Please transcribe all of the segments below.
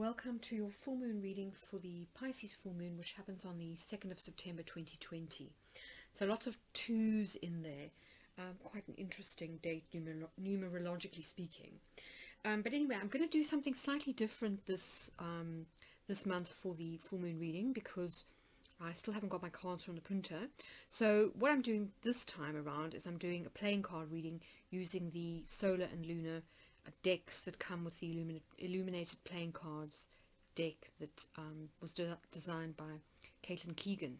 welcome to your full moon reading for the Pisces full moon, which happens on the 2nd of September 2020. So lots of twos in there. Quite an interesting date numerologically speaking. But anyway, I'm going to do something slightly different this month for the full moon reading because I still haven't got my cards from the printer. So what I'm doing this time around is I'm doing a playing card reading using the solar and lunar decks that come with the Illuminated playing cards deck that was designed by Keegan.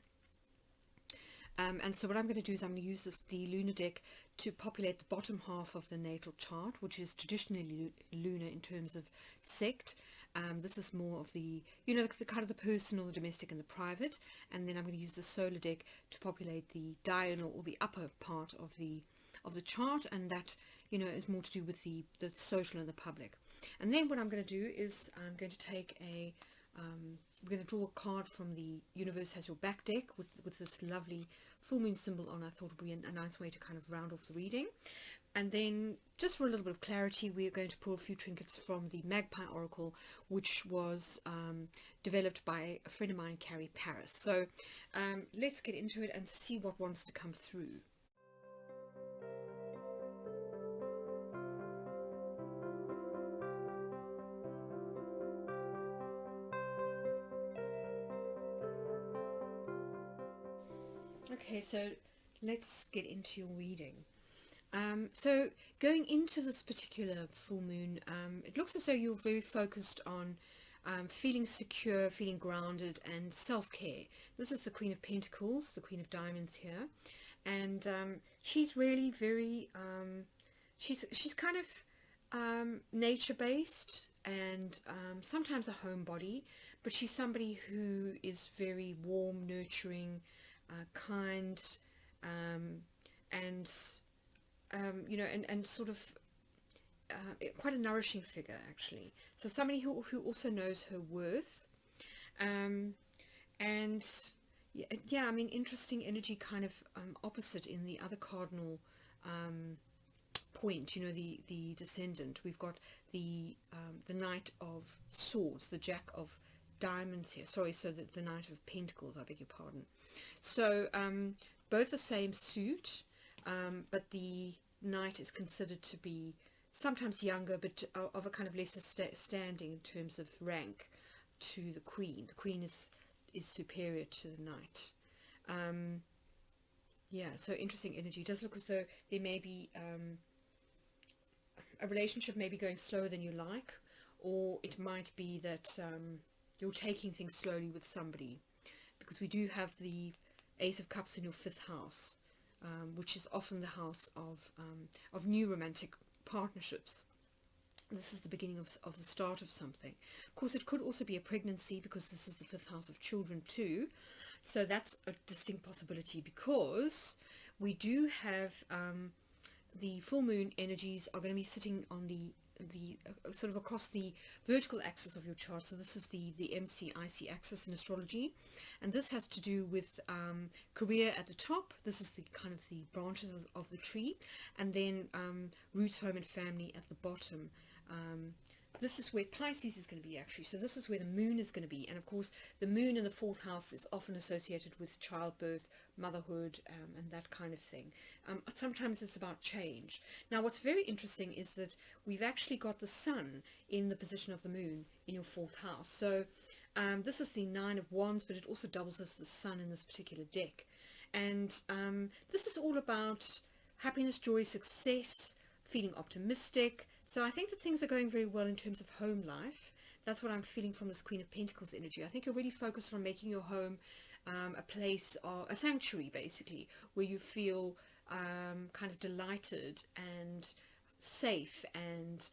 And so what I'm going to do is I'm going to use the lunar deck to populate the bottom half of the natal chart, which is traditionally lunar in terms of sect. This is more of the kind of the personal, the domestic, and the private. And then I'm going to use the solar deck to populate the diurnal or the upper part of the chart, and that is more to do with the social and the public. And then what I'm going to do is I'm going to take we're going to draw a card from the Universe Has Your Back deck with this lovely full moon symbol on. I thought it would be a nice way to kind of round off the reading. And then just for a little bit of clarity, we are going to pull a few trinkets from the Magpie Oracle, which was developed by a friend of mine, Carrie Paris. So let's get into it and see what wants to come through. Okay, so let's get into your reading. So going into this particular full moon, it looks as though you're very focused on feeling secure, feeling grounded, and self-care. This is the Queen of Pentacles, the Queen of Diamonds here, and she's really very she's kind of nature-based and sometimes a homebody, but she's somebody who is very warm, nurturing, kind, and sort of quite a nourishing figure, actually. So somebody who also knows her worth, and yeah, I mean, interesting energy, kind of opposite in the other cardinal point. The descendant. We've got the Knight of Swords, the Jack of Diamonds here. Sorry, so the Knight of Pentacles, I beg your pardon. So both the same suit, but the Knight is considered to be sometimes younger, but of a kind of lesser standing in terms of rank to the Queen. The Queen is superior to the Knight. Yeah, so interesting energy. It does look as though there may be a relationship maybe going slower than you like, or it might be that you're taking things slowly with somebody, because we do have the Ace of Cups in your 5th house, which is often the house of new romantic partnerships. This is the beginning of the start of something. Of course, it could also be a pregnancy, because this is the 5th house of children too. So that's a distinct possibility, because we do have the full moon energies are going to be sitting on the sort of across the vertical axis of your chart. So this is the MCIC axis in astrology, and this has to do with career at the top. This is the kind of the branches of the tree, and then roots, home, and family at the bottom. This is where Pisces is going to be, actually. So this is where the moon is going to be, and of course the moon in the 4th house is often associated with childbirth, motherhood, and that kind of thing. Sometimes it's about change. Now what's very interesting is that we've actually got the sun in the position of the moon in your 4th house. So this is the 9 of Wands, but it also doubles as the sun in this particular deck. And this is all about happiness, joy, success, feeling optimistic. So I think that things are going very well in terms of home life. That's what I'm feeling from this Queen of Pentacles energy. I think you're really focused on making your home a place, or a sanctuary, basically, where you feel kind of delighted and safe, and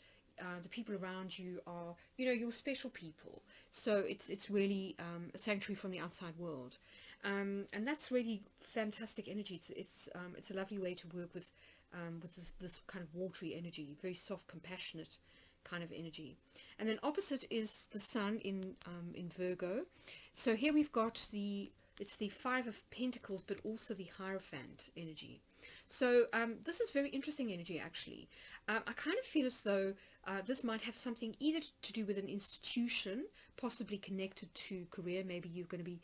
the people around you are, your special people. So it's really a sanctuary from the outside world, and that's really fantastic energy. It's a lovely way to work with this kind of watery energy, very soft, compassionate kind of energy. And then opposite is the sun in Virgo. So here we've got the It's the Five of Pentacles, but also the Hierophant energy. So this is very interesting energy, actually. I kind of feel as though this might have something either to do with an institution, possibly connected to career. Maybe you're going to be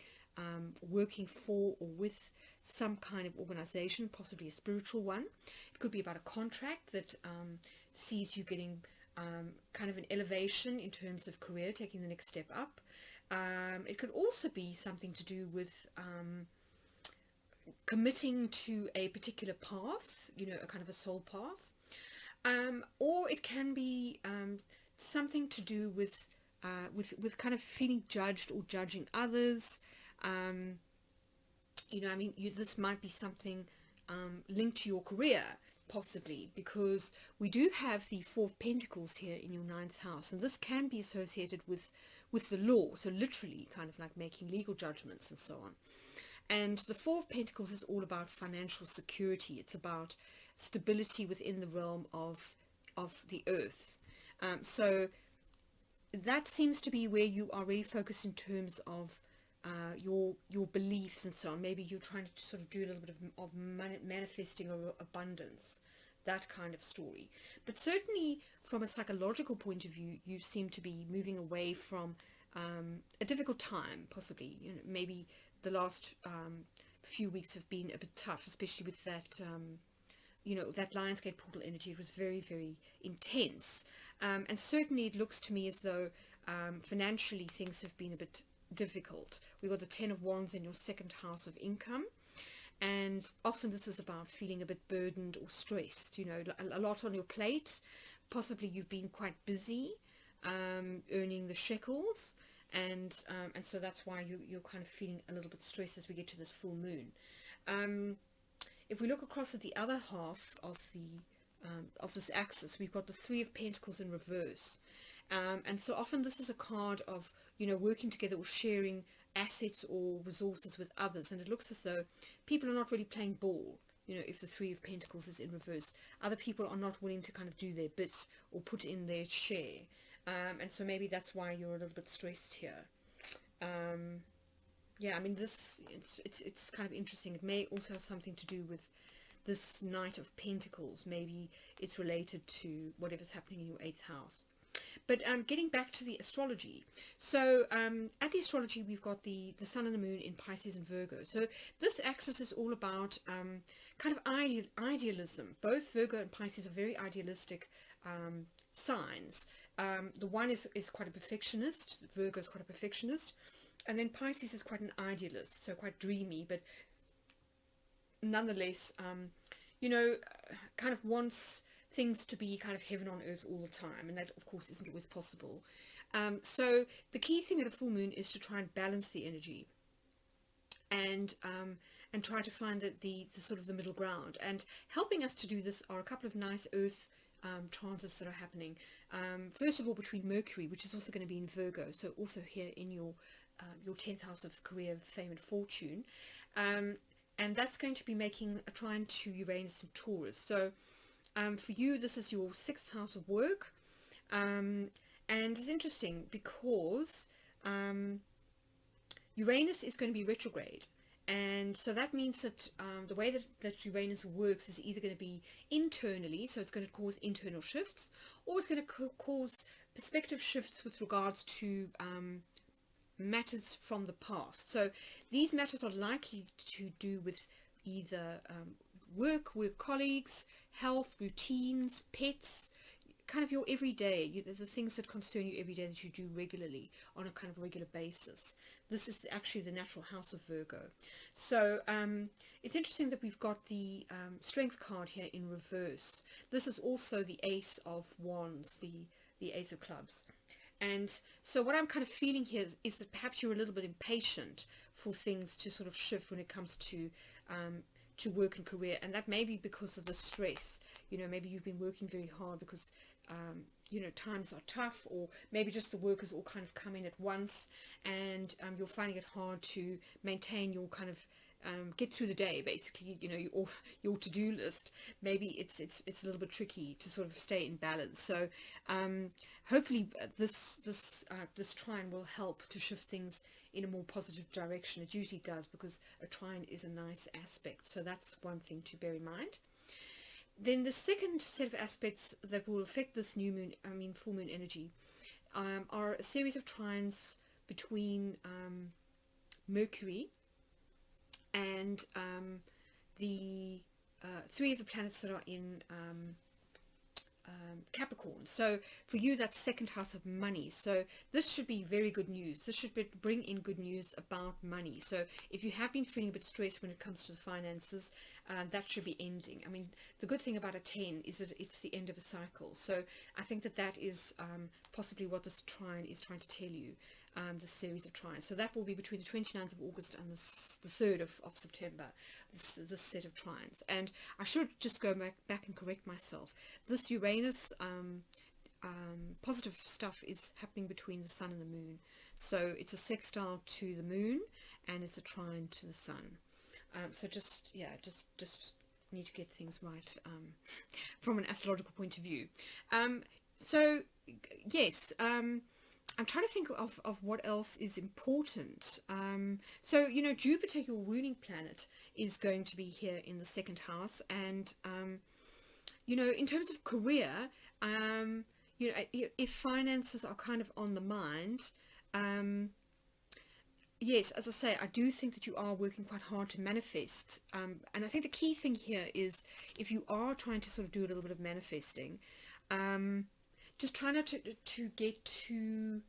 working for or with some kind of organization, possibly a spiritual one. It could be about a contract that sees you getting kind of an elevation in terms of career, taking the next step up. It could also be something to do with committing to a particular path, you know, a kind of a soul path. Or it can be something to do with kind of feeling judged or judging others. You know, I mean, this might be something linked to your career, possibly, because we do have the Four of Pentacles here in your 9th house, and this can be associated with the law, so literally kind of like making legal judgments and so on. And the Four of Pentacles is all about financial security. It's about stability within the realm of the earth. So that seems to be where you are really focused in terms of your beliefs and so on. Maybe you're trying to sort of do a little bit of manifesting or abundance, that kind of story. But certainly from a psychological point of view, you seem to be moving away from a difficult time, possibly. You know, maybe the last few weeks have been a bit tough, especially with that you know, that Lionsgate portal energy. It was very, very intense, and certainly it looks to me as though financially things have been a bit difficult. We've got the Ten of Wands in your 2nd house of income, and often this is about feeling a bit burdened or stressed, you know, a lot on your plate. Possibly you've been quite busy earning the shekels, and so that's why you're kind of feeling a little bit stressed as we get to this full moon. If we look across at the other half of this axis, we've got the Three of Pentacles in reverse. And so often this is a card of, you know, working together or sharing assets or resources with others. And it looks as though people are not really playing ball, you know, if the Three of Pentacles is in reverse. Other people are not willing to kind of do their bit or put in their share. And so maybe that's why you're a little bit stressed here. Yeah, I mean, it's kind of interesting. It may also have something to do with this Knight of Pentacles. Maybe it's related to whatever's happening in your 8th house. But getting back to the astrology, so at the astrology we've got the Sun and the Moon in Pisces and Virgo. So this axis is all about kind of idealism. Both Virgo and Pisces are very idealistic signs. The one is quite a perfectionist. Virgo is quite a perfectionist, and then Pisces is quite an idealist, so quite dreamy, but nonetheless, you know, kind of wants things to be kind of heaven on earth all the time, and that of course isn't always possible. So the key thing at a full moon is to try and balance the energy, and try to find the sort of the middle ground. And helping us to do this are a couple of nice earth transits that are happening. First of all, between Mercury, which is also going to be in Virgo, so also here in your 10th house of career, fame and fortune, and that's going to be making a trine to Uranus and Taurus. So for you, this is your 6th house of work, and it's interesting because Uranus is going to be retrograde, and so that means that the way that Uranus works is either going to be internally, so it's going to cause internal shifts, or it's going to cause perspective shifts with regards to matters from the past. So these matters are likely to do with either work colleagues, health, routines, pets, kind of your everyday, the things that concern you every day that you do regularly on a kind of regular basis. This is actually the natural house of Virgo. So it's interesting that we've got the Strength card here in reverse. This is also the Ace of Wands, the Ace of Clubs. And so what I'm kind of feeling here is that perhaps you're a little bit impatient for things to sort of shift when it comes to work and career, and that may be because of the stress. You know, maybe you've been working very hard because you know, times are tough, or maybe just the work has all kind of come in at once, and you're finding it hard to maintain your kind of get through the day, basically, you know, your to-do list, maybe it's a little bit tricky to sort of stay in balance. So hopefully this trine will help to shift things in a more positive direction. It usually does, because a trine is a nice aspect. So that's one thing to bear in mind. Then the second set of aspects that will affect this new moon, full moon energy, are a series of trines between Mercury and the three of the planets that are in Capricorn. So for you, that's second house of money. So this should be very good news. This should bring in good news about money. So if you have been feeling a bit stressed when it comes to the finances, that should be ending. I mean, the good thing about a 10 is that it's the end of a cycle. So I think that is possibly what this trine is trying to tell you, this series of trines. So that will be between the 29th of August and the 3rd of September, this set of trines. And I should just go back and correct myself. This Uranus positive stuff is happening between the sun and the moon. So it's a sextile to the moon, and it's a trine to the sun. So just need to get things right from an astrological point of view. So yes, I'm trying to think of what else is important. So, you know, Jupiter, your ruling planet, is going to be here in the second house. And, you know, in terms of career, you know, if finances are kind of on the mind, yes, as I say, I do think that you are working quite hard to manifest. And I think the key thing here is, if you are trying to sort of do a little bit of manifesting, just try not to get too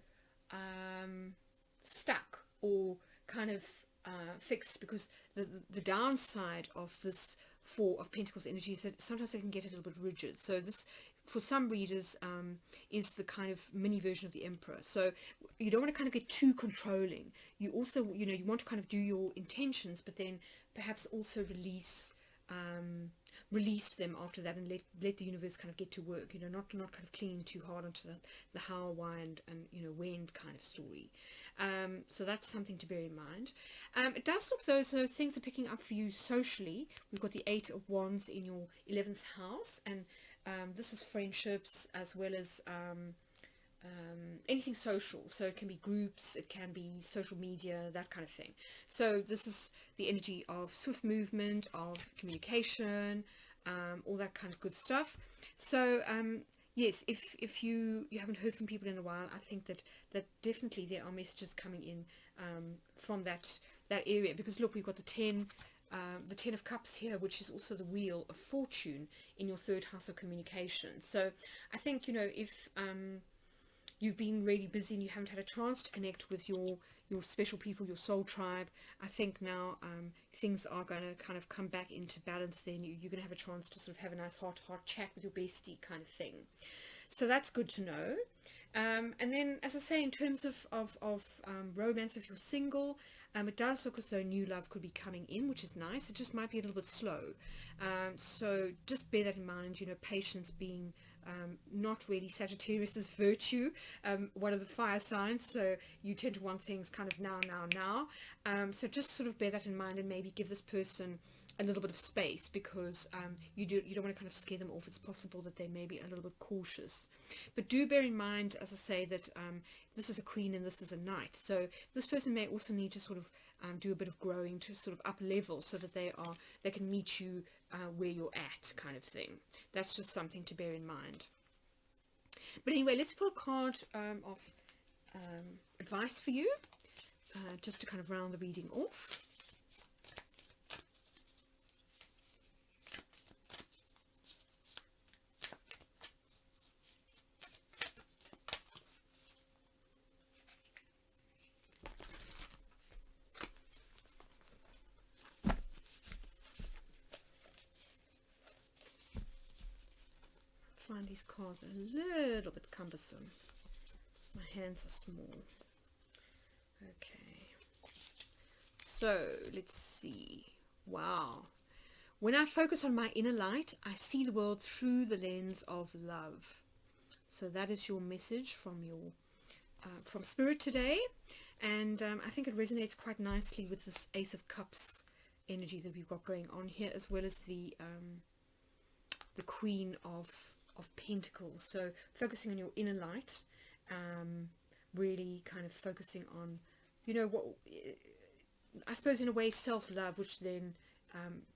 stuck or kind of fixed, because the downside of this Four of Pentacles energy is that sometimes they can get a little bit rigid. So this, for some readers, is the kind of mini version of the Emperor. So you don't want to kind of get too controlling. You also, you know, you want to kind of do your intentions, but then perhaps also release them after that, and let the universe kind of get to work, you know, not kind of clinging too hard onto the how, why, and you know, when kind of story. So that's something to bear in mind. It does look though, so things are picking up for you socially. We've got the 8 of Wands in your 11th house, and this is friendships as well as anything social. So it can be groups, it can be social media, that kind of thing. So this is the energy of swift movement, of communication, all that kind of good stuff. So yes, if you haven't heard from people in a while, I think that definitely there are messages coming in from that area. Because look, we've got the 10 of Cups here, which is also the Wheel of Fortune in your 3rd house of communication. So I think, you know, if you've been really busy and you haven't had a chance to connect with your special people, your soul tribe, I think now things are going to kind of come back into balance. Then you're going to have a chance to sort of have a nice heart-to-heart chat with your bestie kind of thing. So that's good to know. And then, as I say, in terms of romance, if you're single, it does look as though new love could be coming in, which is nice. It just might be a little bit slow. So just bear that in mind, you know, patience being not really Sagittarius's virtue, one of the fire signs. So you tend to want things kind of now. So just sort of bear that in mind, and maybe give this person a little bit of space, because you don't want to kind of scare them off. It's possible that they may be a little bit cautious. But do bear in mind, as I say, that this is a queen and this is a knight. So this person may also need to sort of do a bit of growing to sort of up level, so that they can meet you where you're at, kind of thing. That's just something to bear in mind. But anyway, let's pull a card of advice for you, just to kind of round the reading off. Find these cards a little bit cumbersome. My hands are small. Okay, so let's see. Wow. When I focus on my inner light, I see the world through the lens of love. So that is your message from your from Spirit today, and I think it resonates quite nicely with this Ace of Cups energy that we've got going on here, as well as the Queen of Pentacles. So focusing on your inner light, really kind of focusing on, you know, what I suppose in a way self-love, which then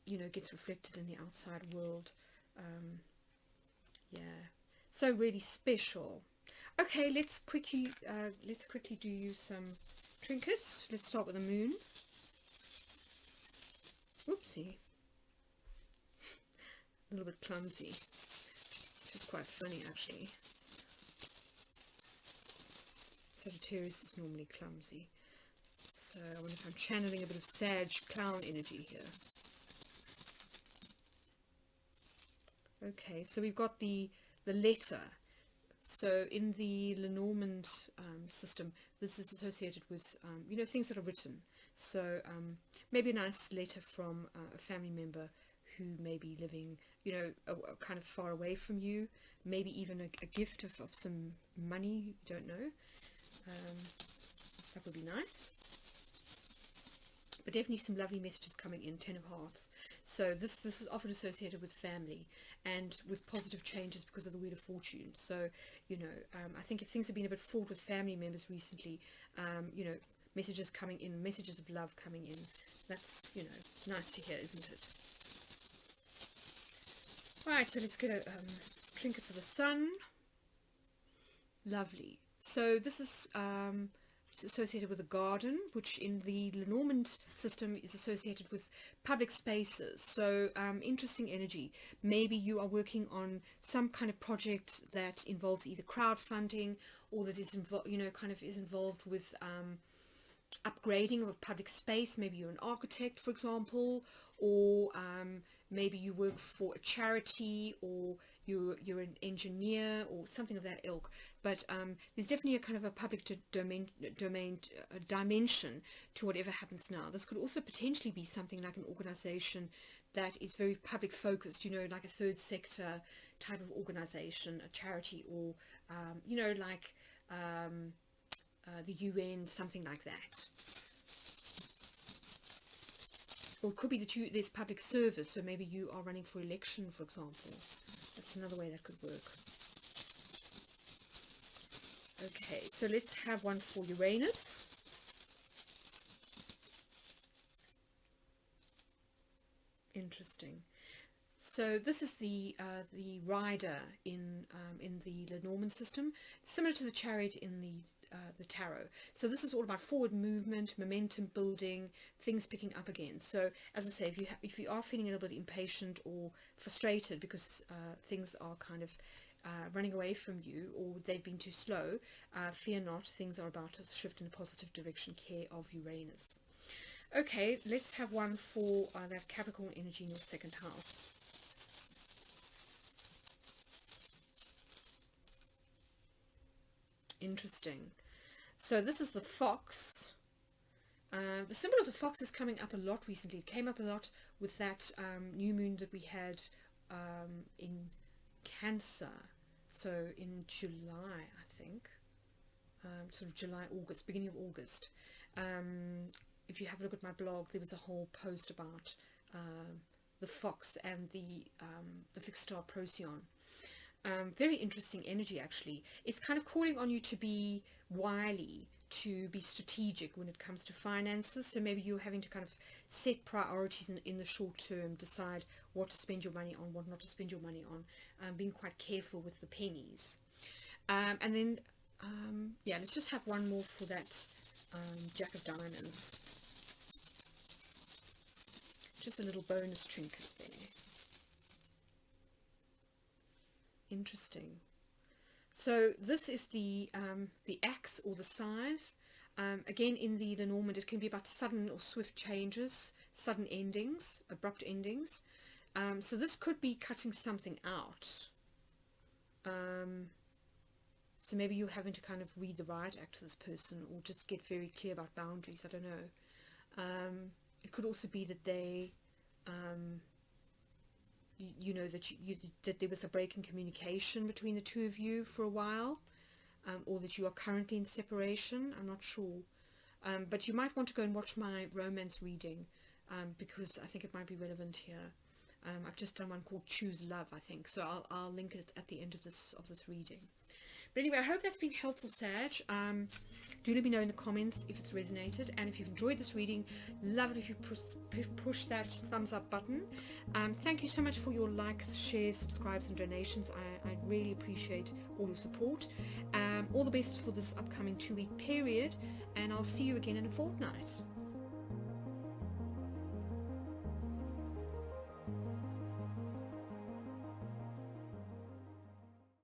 you know, gets reflected in the outside world. Yeah, so really special. Okay, let's quickly do you some trinkets. Let's start with the moon. Oopsie, a little bit clumsy, which is quite funny actually. Sagittarius is normally clumsy, so I wonder if I'm channeling a bit of Sag clown energy here. Okay, so we've got the letter. So in the Lenormand system, this is associated with, you know, things that are written. So maybe a nice letter from a family member who may be living, you know, kind of far away from you. Maybe even a gift of some money, you don't know. That would be nice. But definitely some lovely messages coming in. 10 of Hearts. So this is often associated with family and with positive changes because of the Wheel of Fortune. So, you know, I think if things have been a bit fraught with family members recently, you know, messages coming in, messages of love coming in, that's, you know, nice to hear, isn't it? Right, so let's get a trinket for the sun. Lovely. So this is it's associated with a garden, which in the Lenormand system is associated with public spaces. So interesting energy. Maybe you are working on some kind of project that involves either crowdfunding or that is you know, kind of is involved with upgrading of a public space. Maybe you're an architect, for example, or maybe you work for a charity, or you're an engineer or something of that ilk. But there's definitely a kind of a public dimension to whatever happens now. This could also potentially be something like an organization that is very public focused, you know, like a third sector type of organization, a charity, or you know, like the UN, something like that. Or it could be that there's public service, so maybe you are running for election, for example. That's another way that could work. Okay, so let's have one for Uranus. Interesting. So this is the rider in the Lenormand system, similar to the chariot in the tarot. So this is all about forward movement, momentum building, things picking up again. So as I say, if you are feeling a little bit impatient or frustrated because things are kind of running away from you, or they've been too slow, fear not, things are about to shift in a positive direction. Care of Uranus. Okay, let's have one for that Capricorn energy in your second house. Interesting. So this is the fox. The symbol of the fox is coming up a lot recently. It came up a lot with that new moon that we had in Cancer. So in July, I think. Sort of July, August, beginning of August. If you have a look at my blog, there was a whole post about the fox and the fixed star Procyon. Very interesting energy, actually. It's kind of calling on you to be wily, to be strategic when it comes to finances. So maybe you're having to kind of set priorities in the short term, decide what to spend your money on, what not to spend your money on, being quite careful with the pennies. And then, yeah, let's just have one more for that Jack of Diamonds. Just a little bonus trinket there. Interesting. So this is the axe or the scythe. Again, in the Lenormand, it can be about sudden or swift changes, sudden endings, abrupt endings. So this could be cutting something out. So maybe you're having to kind of read the riot act to this person, or just get very clear about boundaries. I don't know. It could also be that they you know, that there was a break in communication between the two of you for a while, or that you are currently in separation. I'm not sure, but you might want to go and watch my romance reading because I think it might be relevant here. I've just done one called Choose Love, I think, so I'll link it at the end of this reading. But anyway, I hope that's been helpful, Sag. Do let me know in the comments if it's resonated, and if you've enjoyed this reading, love it if you push that thumbs up button. Thank you so much for your likes, shares, subscribes and donations. I really appreciate all your support. All the best for this upcoming 2-week period, and I'll see you again in a fortnight.